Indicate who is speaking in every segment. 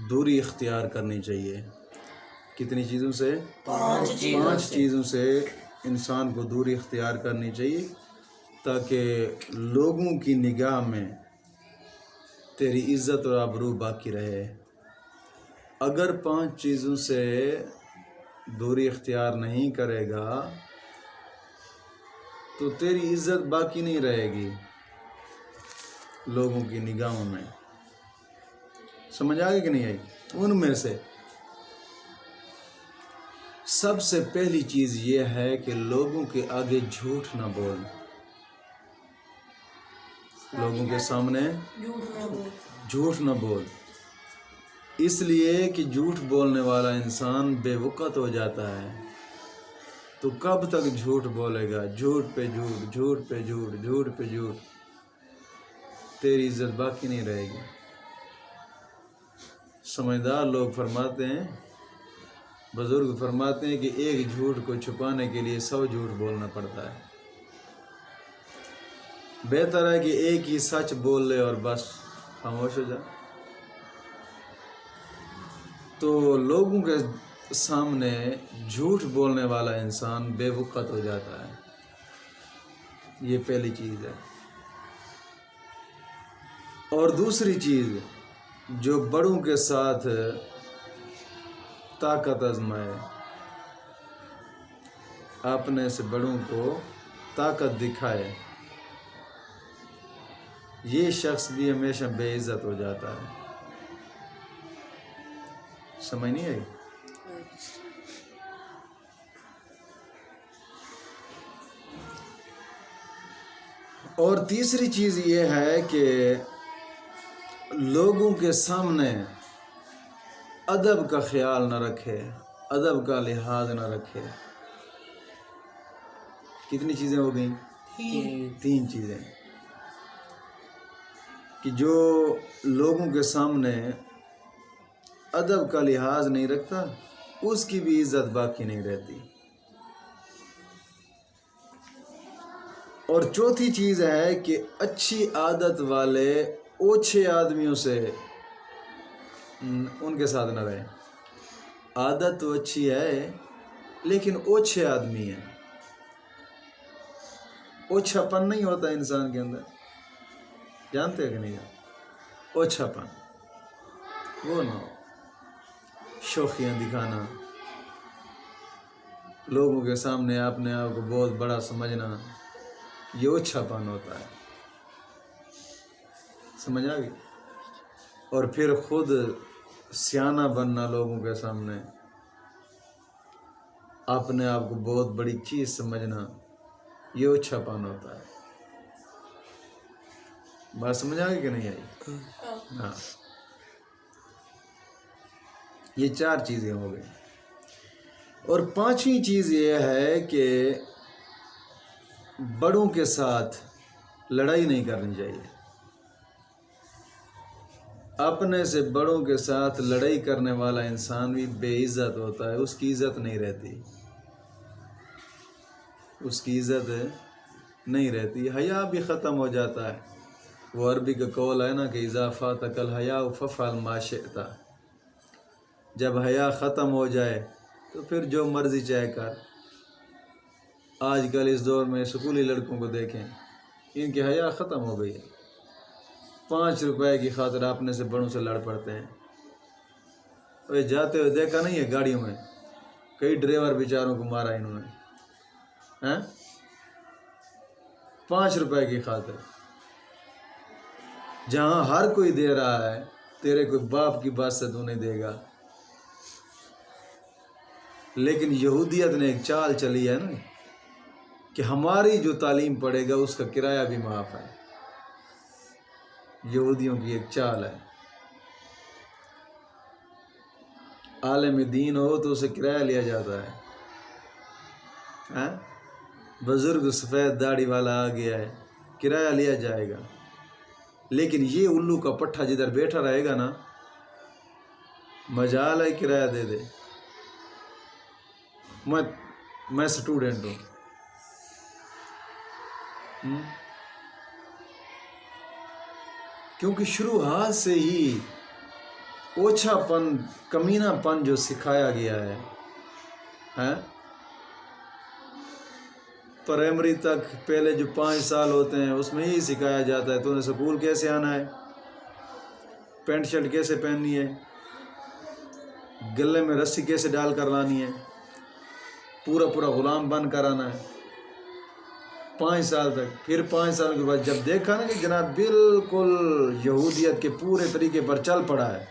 Speaker 1: دوری اختیار کرنی چاہیے. کتنی چیزوں سے؟
Speaker 2: 5
Speaker 1: چیزوں سے انسان کو دوری اختیار کرنی چاہیے تاکہ لوگوں کی نگاہ میں تیری عزت اور آبرو باقی رہے. اگر 5 چیزوں سے دوری اختیار نہیں کرے گا تو تیری عزت باقی نہیں رہے گی لوگوں کی نگاہوں میں. سمجھ آگے کہ نہیں آئی؟ ان میں سے سب سے پہلی چیز یہ ہے کہ لوگوں کے آگے جھوٹ نہ بول. لوگوں کے سامنے جھوٹ نہ بول. اس لیے کہ جھوٹ بولنے والا انسان بے وقت ہو جاتا ہے. تو کب تک جھوٹ بولے گا؟ جھوٹ پہ جھوٹ، جھوٹ پہ جھوٹ، جھوٹ پہ جھوٹ. تیری عزت باقی نہیں رہے گی. سمجھدار لوگ فرماتے ہیں، بزرگ فرماتے ہیں کہ ایک جھوٹ کو چھپانے کے لیے 100 جھوٹ بولنا پڑتا ہے. بہتر ہے کہ ایک ہی سچ بول لے اور بس خاموش ہو جائے. تو لوگوں کے سامنے جھوٹ بولنے والا انسان بے وقت ہو جاتا ہے. یہ پہلی چیز ہے. اور دوسری چیز، جو بڑوں کے ساتھ طاقت آزمائے، اپنے سے بڑوں کو طاقت دکھائے، یہ شخص بھی ہمیشہ بے عزت ہو جاتا ہے. سمجھ نہیں آئی؟ اور تیسری چیز یہ ہے کہ لوگوں کے سامنے ادب کا خیال نہ رکھے، ادب کا لحاظ نہ رکھے. کتنی چیزیں ہو گئیں؟ 3 چیزیں. کہ جو لوگوں کے سامنے ادب کا لحاظ نہیں رکھتا اس کی بھی عزت باقی نہیں رہتی. اور چوتھی چیز ہے کہ اچھی عادت والے اوچھے آدمیوں سے ان کے ساتھ نہ رہے. عادت تو اچھی ہے لیکن اوچھے آدمی ہیں. اوچھا پن نہیں ہوتا انسان کے اندر، جانتے ہیں کہ نہیں؟ اوچھا پن وہ نہ ہو. شوخیاں دکھانا، لوگوں کے سامنے اپنے آپ کو بہت بڑا سمجھنا، یہ اوچھا پن ہوتا ہے. سمجھ آ گئی؟ اور پھر خود سیانہ بننا لوگوں کے سامنے، اپنے آپ کو بہت بڑی چیز سمجھنا، یہ اوچھا پن ہوتا ہے. بات سمجھ آ گئی کہ نہیں آئی؟ ہاں. یہ 4 چیزیں ہو گئی. اور 5ویں چیز یہ ہے کہ بڑوں کے ساتھ لڑائی نہیں کرنی چاہیے. اپنے سے بڑوں کے ساتھ لڑائی کرنے والا انسان بھی بے عزت ہوتا ہے. اس کی عزت نہیں رہتی، اس کی عزت نہیں رہتی. حیا بھی ختم ہو جاتا ہے. وہ عربی کا قول ہے نا کہ اذا فاتک الحیاء فافعل ما شئت. جب حیا ختم ہو جائے تو پھر جو مرضی چاہے کر. آج کل اس دور میں اسکولی لڑکوں کو دیکھیں، ان کی حیا ختم ہو گئی ہے. 5 روپے کی خاطر اپنے سے بڑوں سے لڑ پڑتے ہیں. وہ جاتے ہوئے دیکھا نہیں ہے گاڑیوں میں کئی ڈرائیور بیچاروں کو مارا انہوں نے. 5 روپے کی خاطر، جہاں ہر کوئی دے رہا ہے تیرے کوئی باپ کی بات سے تو نہیں دے گا. لیکن یہودیت نے ایک چال چلی ہے نا کہ ہماری جو تعلیم پڑھے گا اس کا کرایہ بھی معاف ہے. یہودیوں کی ایک چال ہے، عالم دین ہو تو اسے کرایہ لیا جاتا ہے. بزرگ سفید داڑھی والا آ گیا ہے، کرایہ لیا جائے گا. لیکن یہ الو کا پٹھا جدھر بیٹھا رہے گا نا، مجال ہے کرایہ دے دے. میں سٹوڈنٹ ہوں، کیونکہ شروعات سے ہی اوچھا پن کمینہ پن جو سکھایا گیا ہے پرائمری تک پہلے جو 5 سال ہوتے ہیں اس میں ہی سکھایا جاتا ہے تو نے سکول کیسے آنا ہے، پینٹ شرٹ کیسے پہننی ہے، گلے میں رسی کیسے ڈال کر لانی ہے، پورا غلام بن کر آنا ہے 5 سال تک۔ پھر 5 سال کے بعد جب دیکھا نا کہ جناب بالکل یہودیت کے پورے طریقے پر چل پڑا ہے،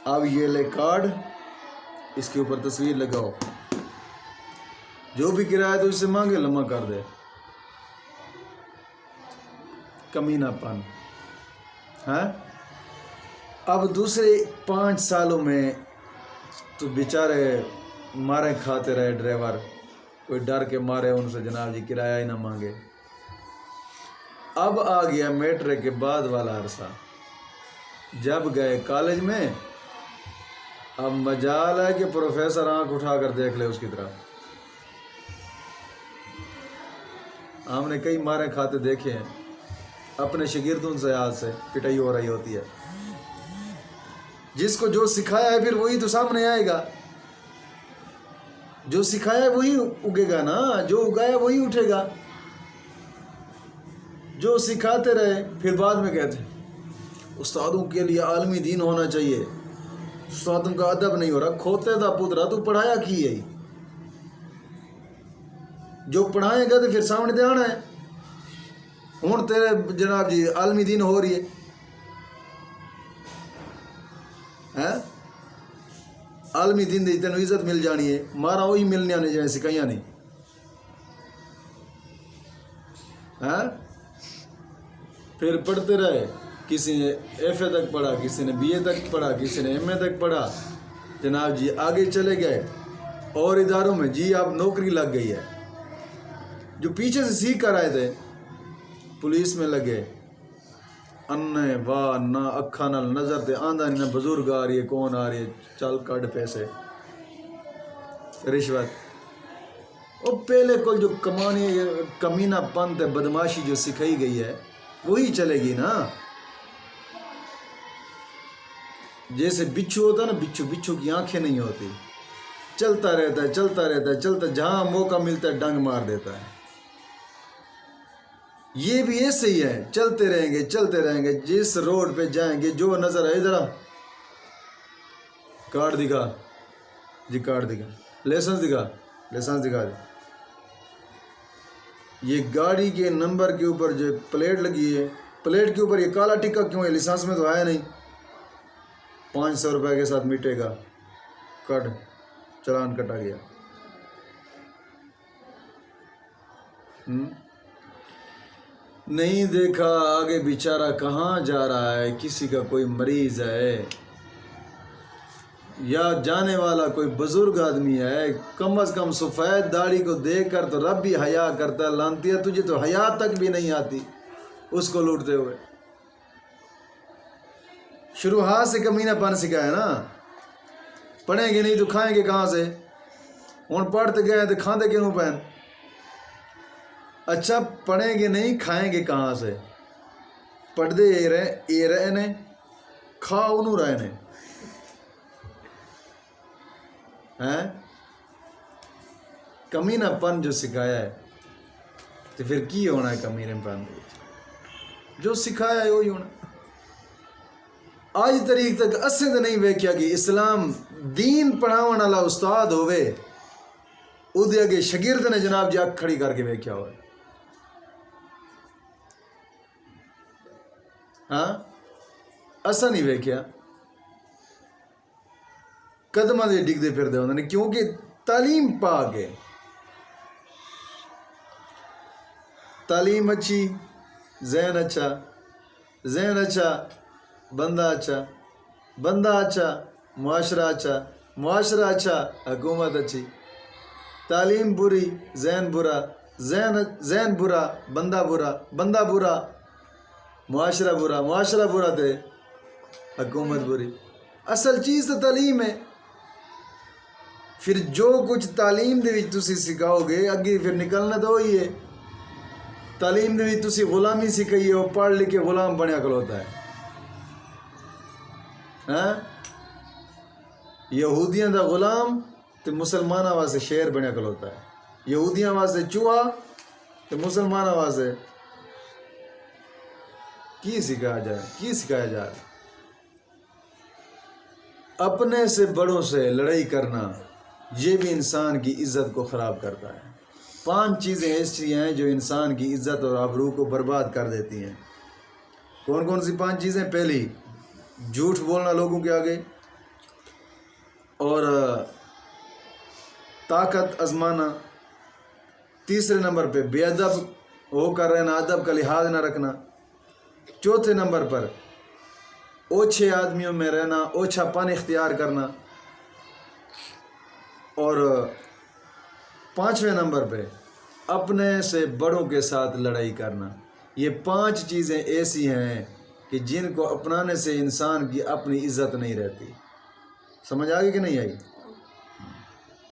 Speaker 1: اب یہ لے کارڈ، اس کے اوپر تصویر لگاؤ، جو بھی کرایہ تو اس سے مانگے لمحہ کر دے۔ کمینہ پن ہے۔ اب دوسرے 5 سالوں میں تو بیچارے مارے کھاتے رہے ڈرائیور، کوئی ڈر کے مارے ان سے جناب جی کرایہ ہی نہ مانگے۔ اب آ گیا میٹرک کے بعد والا عرصہ، جب گئے کالج میں، اب مجال ہے کہ پروفیسر آنکھ اٹھا کر دیکھ لے اس کی طرف۔ ہم نے کئی مارے کھاتے دیکھے ہیں، اپنے شاگردوں سے ہاتھ سے پٹائی ہو رہی ہوتی ہے، جس کو جو سکھایا ہے پھر وہی تو سامنے آئے گا، جو سکھایا ہے وہی اگے گا نا، جو اگایا وہی اٹھے گا۔ جو سکھاتے رہے پھر بعد میں کہتے ہیں استادوں کے لیے عالمی دین ہونا چاہیے، استادوں کا ادب نہیں ہو رہا، کھوتے دا پترا تو پڑھایا کی ہے، جو پڑھائیں گا تو پھر سامنے دے آنا ہے۔ ہوں تیرے جناب جی عالمی دین ہو رہی ہے، عالمی دین دی تینوں عزت مل جانی ہے، مارا وہی ملنے نے جائیں سکھائیاں نہیں۔ پھر پڑھتے رہے، کسی نے ایف اے تک پڑھا، کسی نے بی اے تک پڑھا، کسی نے ایم اے تک پڑھا، جناب جی آگے چلے گئے اور اداروں میں جی اب نوکری لگ گئی ہے۔ جو پیچھے سے سیکھ کر آئے تھے پولیس میں لگے، انے واہ نہ اکھا نال نظر تے آندہ نہیں، نہ بزرگ آ رہی ہے کون آ رہی ہے، چل کٹ پیسے، رشوت۔ اور پہلے کو جو کمینہ پن تے بدماشی جو سکھائی گئی ہے وہی چلے گی نا۔ جیسے بچھو ہوتا ہے نا، بچھو کی آنکھیں نہیں ہوتی، چلتا رہتا ہے، جہاں موقع ملتا ہے ڈنگ مار دیتا ہے۔ یہ بھی ایسے ہی ہے، چلتے رہیں گے، جس روڈ پہ جائیں گے جو نظر آئے، ادھر کارڈ دکھا جی، کارڈ دکھا، لائسنس دکھا دے۔ یہ گاڑی کے نمبر کے اوپر جو پلیٹ لگی ہے، پلیٹ کے اوپر یہ کالا ٹکا کیوں ہے؟ لائسنس میں تو آیا نہیں، 500 روپے کے ساتھ مٹے گا، کٹ چلان کٹا گیا۔ نہیں دیکھا آگے بیچارہ کہاں جا رہا ہے، کسی کا کوئی مریض ہے یا جانے والا کوئی بزرگ آدمی ہے، کم از کم سفید داڑھی کو دیکھ کر تو رب بھی حیا کرتا ہے، لانتی ہے تجھے تو حیا تک بھی نہیں آتی اس کو لوٹتے ہوئے۔ شروعات سے کمینہ پن سکھایا نا، پڑھیں گے نہیں تو کھائیں گے کہاں سے؟ ہوں پڑھتے گئے تو کھاندے کیوں پہن؟ اچھا پڑھیں گے نہیں کھائیں گے کہاں سے؟ پڑھتے اے رہے نے، کھا انہوں رہے نے، کمینہ پن جو سکھایا ہے تو پھر کی ہونا ہے؟ کمینہ پن جو سکھایا ہے وہی ہونا۔ آج تاریخ تک اسے تو نہیں ویکھیا کہ اسلام دین پڑھاون والا استاد ہوئے اودے اگے شاگرد نے جناب جی اکھ کھڑی کر کے ویکھیا ہوئے۔ ایسا نہیں ویکھیا، قدماں دے ڈگدے پھردے ہوندے نے، کیونکہ تعلیم پا کے، تعلیم اچھی، ذہن اچھا، بندہ اچھا، معاشرہ اچھا، حکومت اچھی۔ تعلیم بری، ذہن برا، بندہ برا، معاشرہ برا تے حکومت بری۔ اصل چیز تو تعلیم ہے۔ پھر جو کچھ تعلیم دے وچ تسی سکھاؤ گے اگے پھر نکلنا تو وہی ہے۔ تعلیم دے وچ تسی غلامی سکھائیے، وہ پڑھ لکھ کے غلام بنیا کھلوتا ہے۔ ہاں یہودیاں دا غلام تو مسلمانہ واسطے شیر بنیا کھلوتا ہے، یہودیاں واسطے چوہا تو مسلمانہ واسطے کی سکھایا جائے؟ اپنے سے بڑوں سے لڑائی کرنا یہ بھی انسان کی عزت کو خراب کرتا ہے۔ 5 چیزیں ایسی ہیں جو انسان کی عزت اور آبرو کو برباد کر دیتی ہیں۔ کون کون سی 5 چیزیں؟ پہلی، جھوٹ بولنا لوگوں کے آگے، اور طاقت آزمانا۔ تیسرے نمبر پہ بے ادب ہو کر رہنا، ادب کا لحاظ نہ رکھنا۔ چوتھے نمبر پر اوچھے آدمیوں میں رہنا، اوچھا پن اختیار کرنا، اور 5ویں نمبر پہ اپنے سے بڑوں کے ساتھ لڑائی کرنا۔ یہ 5 چیزیں ایسی ہیں کہ جن کو اپنانے سے انسان کی اپنی عزت نہیں رہتی۔ سمجھ آ گئی کہ نہیں آئی؟